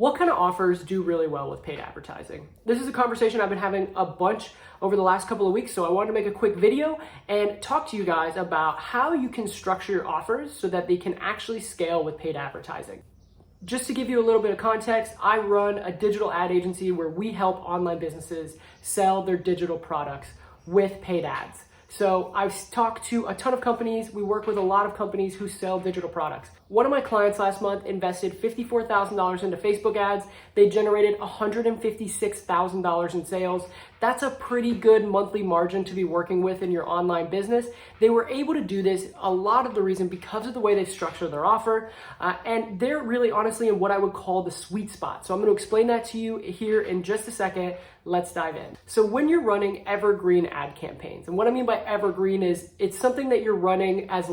What kind of offers do really well with paid advertising? This is a conversation I've been having a bunch over the last couple of weeks, so I wanted to make a quick video and talk to you guys about how you can structure your offers so that they can actually scale with paid advertising. Just to give you a little bit of context, I run a digital ad agency where we help online businesses sell their digital products with paid ads. So I've talked to a ton of companies. We work with a lot of companies who sell digital products. One of my clients last month invested $54,000 into Facebook ads. They generated $156,000 in sales. That's a pretty good monthly margin to be working with in your online business. They were able to do this, a lot of the reason because of the way they structure their offer. And they're really honestly in what I would call the sweet spot. So I'm going to explain that to you here in just a second. Let's dive in. So when you're running evergreen ad campaigns, and what I mean by evergreen is it's something that you're running as,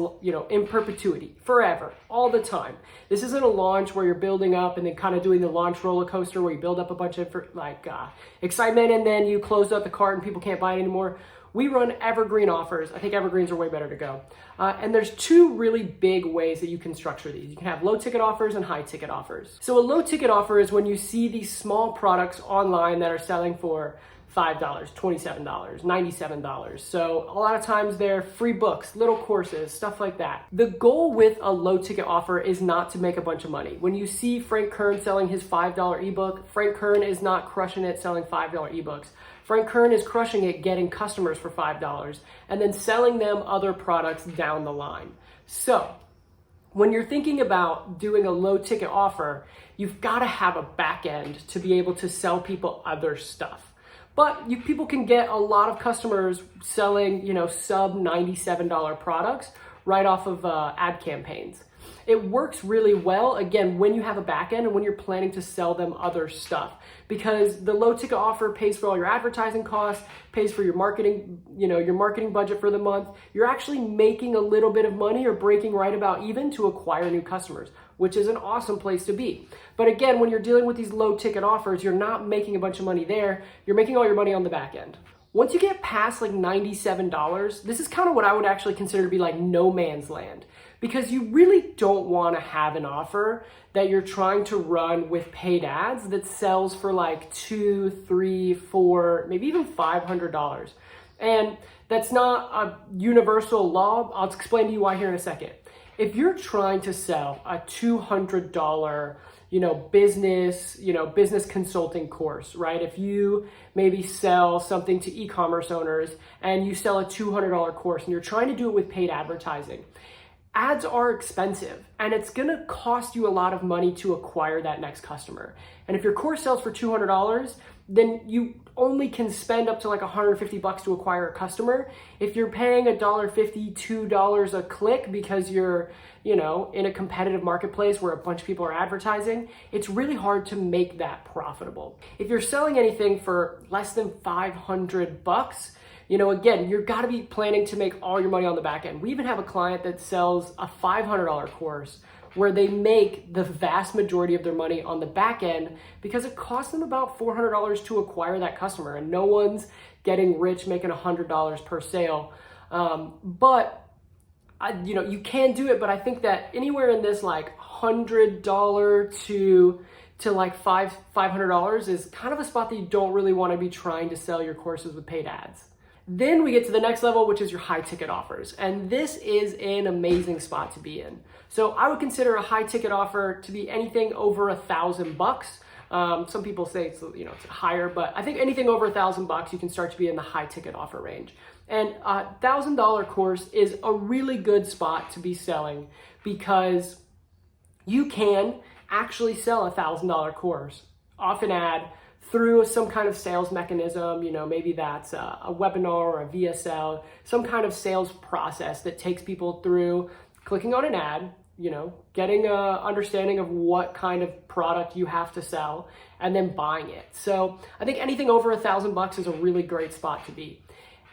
in perpetuity, forever, all the time. This isn't a launch where you're building up and then kind of doing the launch roller coaster where you build up a bunch of excitement and then you close out the cart and people can't buy it anymore. We run evergreen offers. I think evergreens are way better to go. And there's two really big ways that you can structure these. You can have low ticket offers and high ticket offers. So a low ticket offer is when you see these small products online that are selling for $5, $27, $97. So a lot of times they're free books, little courses, stuff like that. The goal with a low ticket offer is not to make a bunch of money. When you see Frank Kern selling his $5 ebook, Frank Kern is not crushing it selling $5 ebooks. Frank Kern is crushing it getting customers for $5 and then selling them other products down the line. So when you're thinking about doing a low ticket offer, you've got to have a back end to be able to sell people other stuff. But people can get a lot of customers selling, sub $97 products right off of ad campaigns. It works really well, again, when you have a back end and when you're planning to sell them other stuff, because the low ticket offer pays for all your advertising costs, pays for your marketing, your marketing budget for the month. You're actually making a little bit of money or breaking right about even to acquire new customers, which is an awesome place to be. But again, when you're dealing with these low ticket offers, you're not making a bunch of money there. You're making all your money on the back end. Once you get past like $97, this is kind of what I would actually consider to be like no man's land, because you really don't want to have an offer that you're trying to run with paid ads that sells for like $200, $300, $400, maybe even $500. And that's not a universal law. I'll explain to you why here in a second. If you're trying to sell a $200, business consulting course, right? If you maybe sell something to e-commerce owners and you sell a $200 course and you're trying to do it with paid advertising, ads are expensive and it's gonna cost you a lot of money to acquire that next customer. And if your course sells for $200, then you only can spend up to like $150 to acquire a customer. If you're paying $1.50, $2 a click because you're, in a competitive marketplace where a bunch of people are advertising, it's really hard to make that profitable. If you're selling anything for less than $500, again, you've got to be planning to make all your money on the back end. We even have a client that sells a $500 course where they make the vast majority of their money on the back end because it costs them about $400 to acquire that customer, and no one's getting rich making $100 per sale. You can do it, but I think that anywhere in this like $100 to like $500 is kind of a spot that you don't really want to be trying to sell your courses with paid ads. Then we get to the next level, which is your high ticket offers. And this is an amazing spot to be in. So I would consider a high ticket offer to be anything over $1,000. Some people say it's higher, but I think anything over $1,000, you can start to be in the high ticket offer range. And a $1,000 course is a really good spot to be selling because you can actually sell a $1,000 course off an ad through some kind of sales mechanism, maybe that's a webinar or a VSL, some kind of sales process that takes people through clicking on an ad, getting an understanding of what kind of product you have to sell and then buying it. So I think anything over $1,000 is a really great spot to be.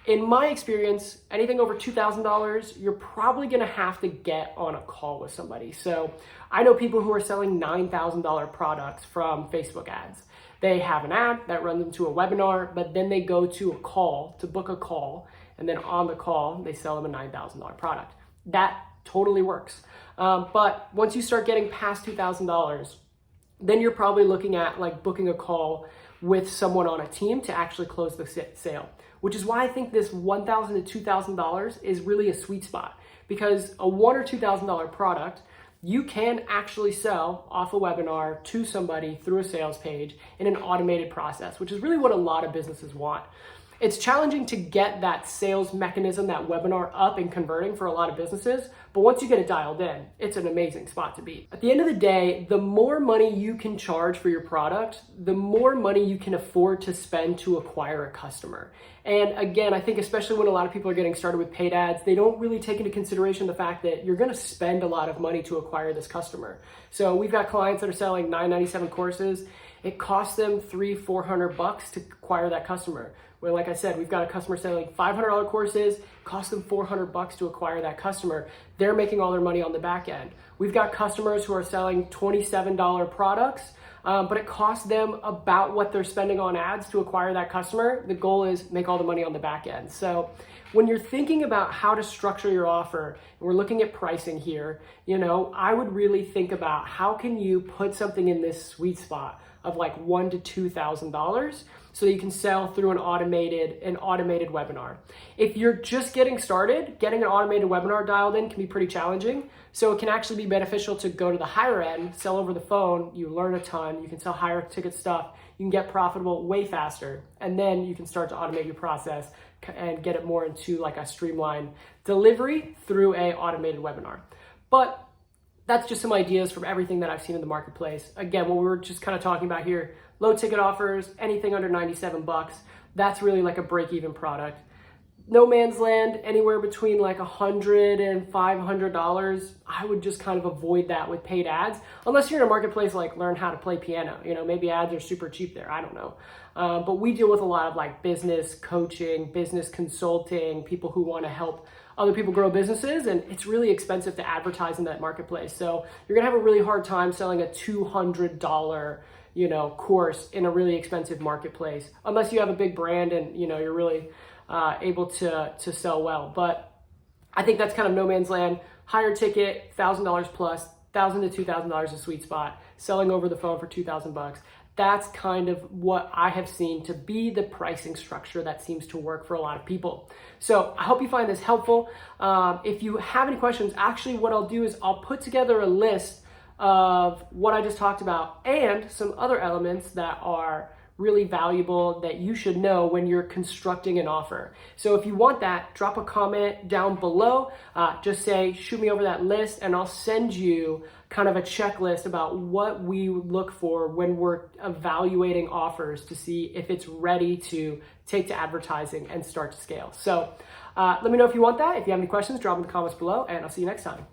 In my experience, anything over $2,000, you're probably gonna have to get on a call with somebody. So I know people who are selling $9,000 products from Facebook ads. They have an ad that runs them to a webinar, but then they go to a call to book a call. And then on the call, they sell them a $9,000 product. That totally works. But once you start getting past $2,000, then you're probably looking at like booking a call with someone on a team to actually close the sale, which is why I think this $1,000 to $2,000 is really a sweet spot, because a $1,000 or $2,000 product you can actually sell off a webinar to somebody through a sales page in an automated process, which is really what a lot of businesses want. It's challenging to get that sales mechanism, that webinar up and converting for a lot of businesses, but once you get it dialed in, it's an amazing spot to be. At the end of the day, the more money you can charge for your product, the more money you can afford to spend to acquire a customer. And again, I think especially when a lot of people are getting started with paid ads, they don't really take into consideration the fact that you're gonna spend a lot of money to acquire this customer. So we've got clients that are selling $997 courses. It costs them $300-400 to acquire that customer. Where, like I said, we've got a customer selling $500 courses, cost them $400 to acquire that customer. They're making all their money on the back end. We've got customers who are selling $27 products, but it costs them about what they're spending on ads to acquire that customer. The goal is make all the money on the back end. So when you're thinking about how to structure your offer, and we're looking at pricing here, I would really think about how can you put something in this sweet spot of like $1,000 to $2,000 so that you can sell through an automated webinar. If you're just getting started, getting an automated webinar dialed in can be pretty challenging. So it can actually be beneficial to go to the higher end, sell over the phone, you learn a ton, you can sell higher ticket stuff, you can get profitable way faster, and then you can start to automate your process and get it more into like a streamlined delivery through a automated webinar. But that's just some ideas from everything that I've seen in the marketplace. Again, what we were just kind of talking about here, low ticket offers, anything under $97, that's really like a break-even product. No man's land, anywhere between like $100 and $500, I would just kind of avoid that with paid ads, unless you're in a marketplace like learn how to play piano. Maybe ads are super cheap there, I don't know. But we deal with a lot of like business coaching, business consulting, people who want to help other people grow businesses, and it's really expensive to advertise in that marketplace. So you're gonna have a really hard time selling a $200 course in a really expensive marketplace, unless you have a big brand and you're really able to sell well. But I think that's kind of no man's land. Higher ticket, $1,000 plus, $1,000 to $2,000 a sweet spot. Selling over the phone for $2,000. That's kind of what I have seen to be the pricing structure that seems to work for a lot of people. So I hope you find this helpful. If you have any questions, actually what I'll do is I'll put together a list of what I just talked about and some other elements that are really valuable that you should know when you're constructing an offer. So if you want that, drop a comment down below. Just say, shoot me over that list, and I'll send you kind of a checklist about what we look for when we're evaluating offers to see if it's ready to take to advertising and start to scale. So let me know if you want that. If you have any questions, drop them in the comments below, and I'll see you next time.